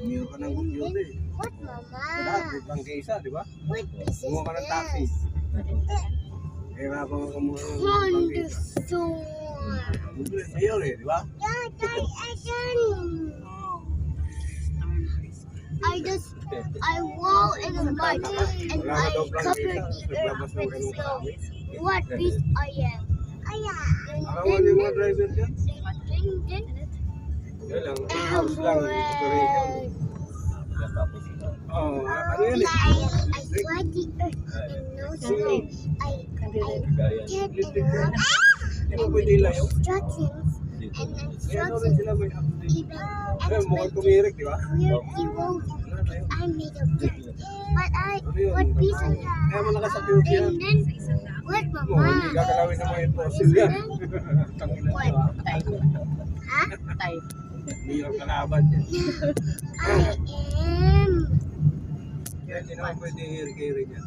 Mayroon ka ng computer eh. What, Mama? Lahat, may bangkisa, di ba? What piece is Kumuha ka ng taxi. this? Hirapan ka kumuha ng bangkisa. Dinosaur. Sa'yo eh, di ba? I wall in the mud and I covered the earth with snow. What beast I am? Akawan yung mga driver dyan? Ding. Kaya lang, house lang, operation. Oh, ano yun eh? I fly the earth and no snow. I get enough Hindi mo pwede ilayo. instructions and Kaya ano rin instructions. sila may update. Even Kaya mukhang tumirik, di ba? we're evolved. I made a bird. What piece I have? Kaya mo nakasakit yan. And then, what, Oh, hindi Mama? gagalawin ng mga fossil yan. What? Huh? Hindi yung kalaban yan. I am. Kaya hindi naman pwede hiri-hiri yan.